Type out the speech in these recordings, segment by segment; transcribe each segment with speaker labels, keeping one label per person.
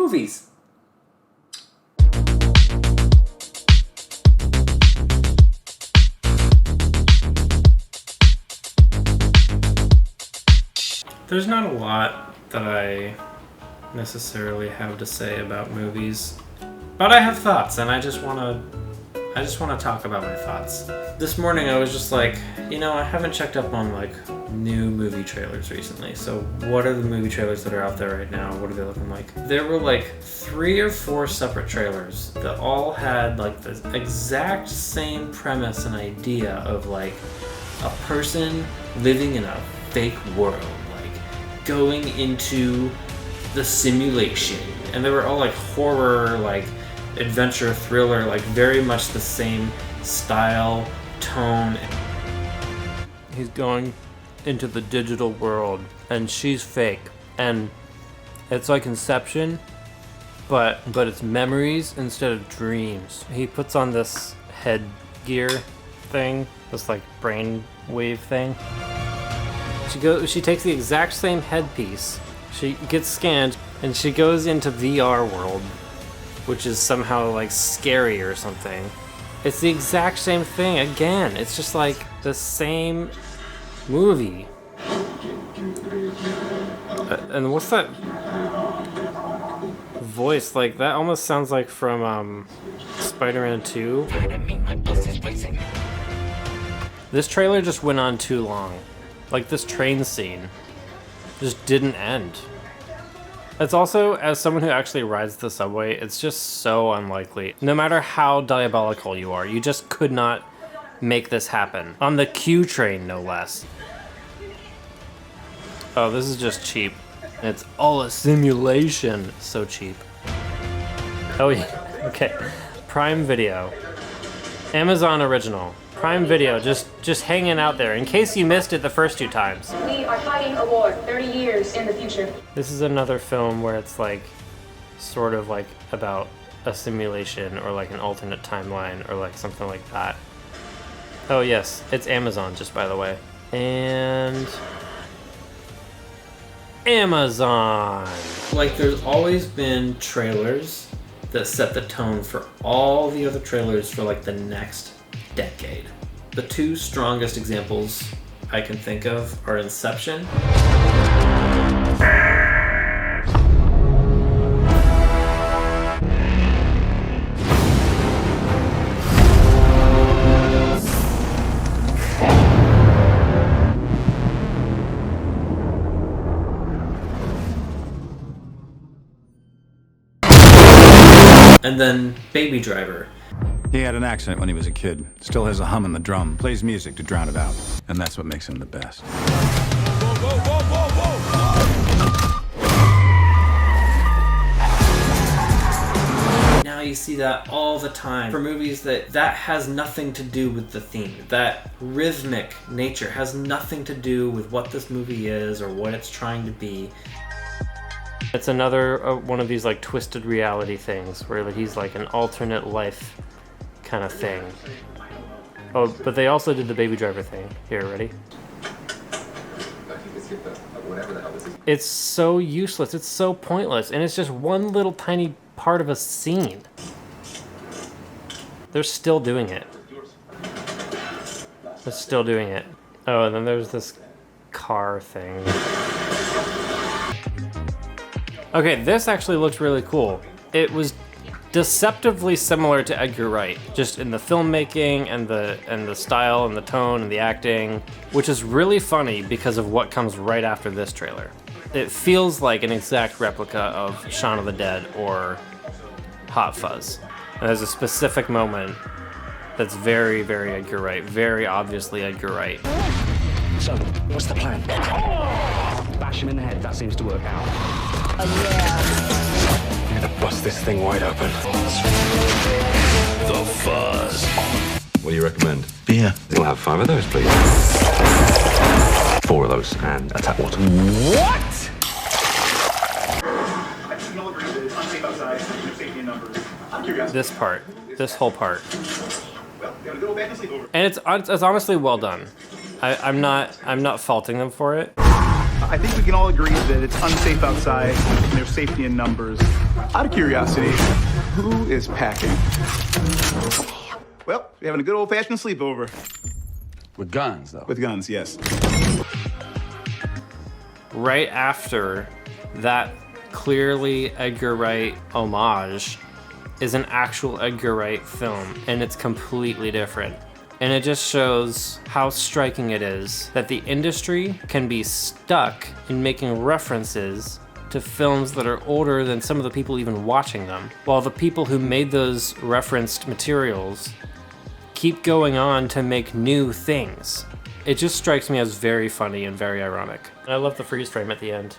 Speaker 1: movies. There's not a lot that I necessarily have to say about movies, but I have thoughts, and I just want to talk about my thoughts. This morning I was just like, I haven't checked up on like new movie trailers recently. So what are the movie trailers that are out there right now? What are they looking like? There were like 3 or 4 separate trailers that all had like the exact same premise and idea of like a person living in a fake world, going into the simulation, and they were all like horror, like adventure, thriller, like very much the same style, tone. He's going into the digital world and she's fake, and it's like Inception, but it's memories instead of dreams. He puts on this headgear thing, this like brain wave thing. She takes the exact same headpiece, she gets scanned, and she goes into VR world, which is somehow like scary or something. It's the exact same thing again. It's just like the same movie. And what's that voice? Like that almost sounds like from Spider-Man 2. This trailer just went on too long. Like, this train scene just didn't end. It's also, as someone who actually rides the subway, it's just so unlikely. No matter how diabolical you are, you just could not make this happen. On the Q train, no less. Oh, this is just cheap. It's all a simulation. So cheap. Oh, yeah. Okay. Prime Video. Amazon original. Prime Video, just hanging out there, in case you missed it the first 2 times.
Speaker 2: We are fighting a war 30 years in the future.
Speaker 1: This is another film where it's like, sort of like about a simulation or like an alternate timeline or like something like that. Oh yes, it's Amazon, just by the way. And Amazon. Like, there's always been trailers that set the tone for all the other trailers for like the next decade. The 2 strongest examples I can think of are Inception and then Baby Driver.
Speaker 3: He had an accident when he was a kid. Still has a hum in the drum. Plays music to drown it out. And that's what makes him the best. Whoa, whoa, whoa, whoa,
Speaker 1: whoa. Now you see that all the time for movies that has nothing to do with the theme. That rhythmic nature has nothing to do with what this movie is or what it's trying to be. It's another one of these like twisted reality things where he's like an alternate life kind of thing. Oh, but they also did the Baby Driver thing. Here, ready? It's so useless, it's so pointless, and it's just one little tiny part of a scene. They're still doing it. They're still doing it. Oh, and then there's this car thing. Okay, this actually looked really cool. It was deceptively similar to Edgar Wright, just in the filmmaking and the style and the tone and the acting, which is really funny because of what comes right after this trailer. It feels like an exact replica of Shaun of the Dead or Hot Fuzz. And there's a specific moment that's very, very Edgar Wright, very obviously Edgar Wright.
Speaker 4: So, what's the plan? Bash him in the head, that seems to work out.
Speaker 5: Oh yeah.
Speaker 4: I'm gonna bust this thing wide open.
Speaker 6: The Fuzz. What do you recommend?
Speaker 3: Beer.
Speaker 6: We'll have 5 of those, please. 4 of those, and a tap water.
Speaker 4: What?
Speaker 1: This part, this whole part. And it's honestly well done. I'm not faulting them for it.
Speaker 7: I think we can all agree that it's unsafe outside and there's safety in numbers. Out of curiosity, who is packing? Well, we're having a good old-fashioned sleepover.
Speaker 3: With guns, though.
Speaker 7: With guns, yes.
Speaker 1: Right after that clearly Edgar Wright homage is an actual Edgar Wright film, and it's completely different. And it just shows how striking it is that the industry can be stuck in making references to films that are older than some of the people even watching them, while the people who made those referenced materials keep going on to make new things. It just strikes me as very funny and very ironic. And I love the freeze frame at the end.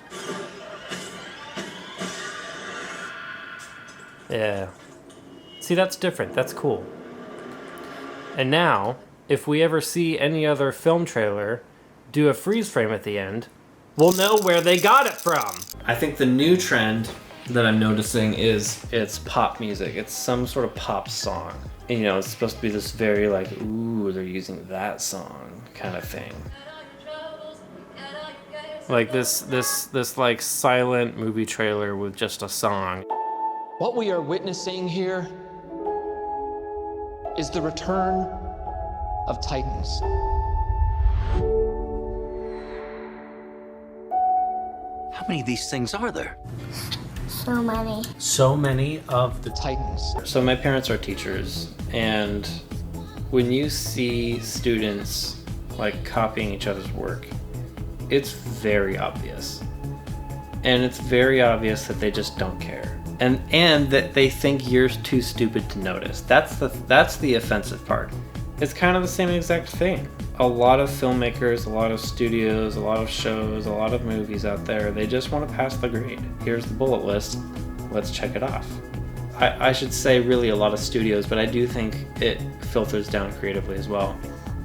Speaker 1: Yeah. See, that's different. That's cool. And now, if we ever see any other film trailer do a freeze frame at the end, we'll know where they got it from. I think the new trend that I'm noticing is it's pop music. It's some sort of pop song. And, you know, it's supposed to be this very like, ooh, they're using that song kind of thing. Like this like silent movie trailer with just a song.
Speaker 8: What we are witnessing here is the return of Titans.
Speaker 4: How many of these things are there?
Speaker 5: So many.
Speaker 1: So many of
Speaker 8: The Titans.
Speaker 1: So my parents are teachers, and when you see students like copying each other's work, it's very obvious. And it's very obvious that they just don't care. And that they think you're too stupid to notice. That's the offensive part. It's kind of the same exact thing. A lot of filmmakers, a lot of studios, a lot of shows, a lot of movies out there, they just want to pass the grade. Here's the bullet list. Let's check it off. I should say really a lot of studios, but I do think it filters down creatively as well.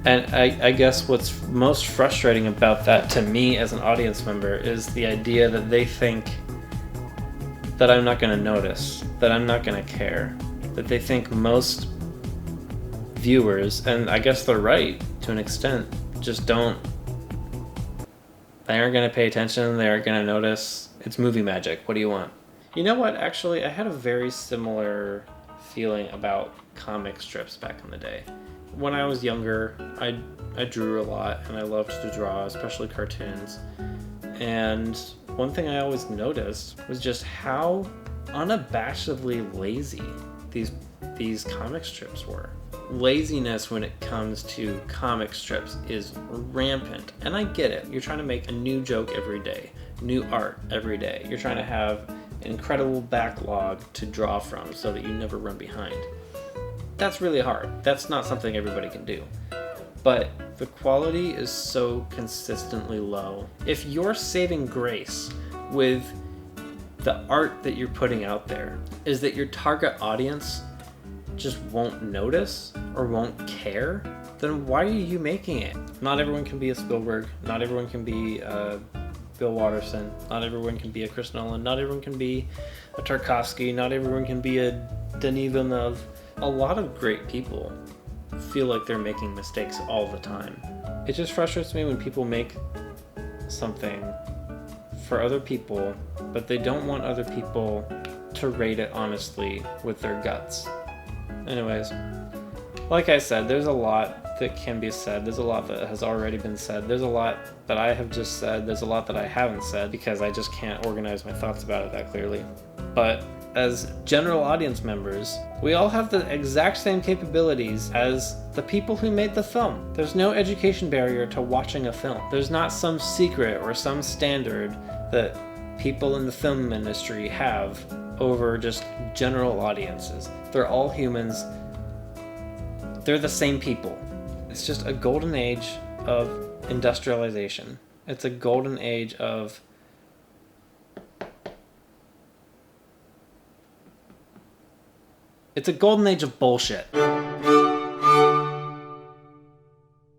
Speaker 1: And I guess what's most frustrating about that to me as an audience member is the idea that they think that I'm not going to notice, that I'm not going to care, that they think most viewers, and I guess they're right to an extent, just don't, they aren't going to pay attention, they aren't going to notice. It's movie magic. What do you want? You know what, actually, I had a very similar feeling about comic strips back in the day. When I was younger, I drew a lot, and I loved to draw, especially cartoons. And one thing I always noticed was just how unabashedly lazy these comic strips were. Laziness when it comes to comic strips is rampant. And I get it. You're trying to make a new joke every day, new art every day. You're trying to have an incredible backlog to draw from so that you never run behind. That's really hard. That's not something everybody can do. But the quality is so consistently low. If you're saving grace with the art that you're putting out there is that your target audience just won't notice or won't care, then why are you making it? Not everyone can be a Spielberg. Not everyone can be Bill Watterson. Not everyone can be a Chris Nolan. Not everyone can be a Tarkovsky. Not everyone can be a Denis Villeneuve. A lot of great people feel like they're making mistakes all the time. It just frustrates me when people make something for other people, but they don't want other people to rate it honestly with their guts. Anyways, like I said, there's a lot that can be said. There's a lot that has already been said. There's a lot that I have just said. There's a lot that I haven't said because I just can't organize my thoughts about it that clearly. But as general audience members, we all have the exact same capabilities as the people who made the film. There's no education barrier to watching a film. There's not some secret or some standard that people in the film industry have over just general audiences. They're all humans. They're the same people. It's just a golden age of industrialization. It's a golden age of It's a golden age of bullshit.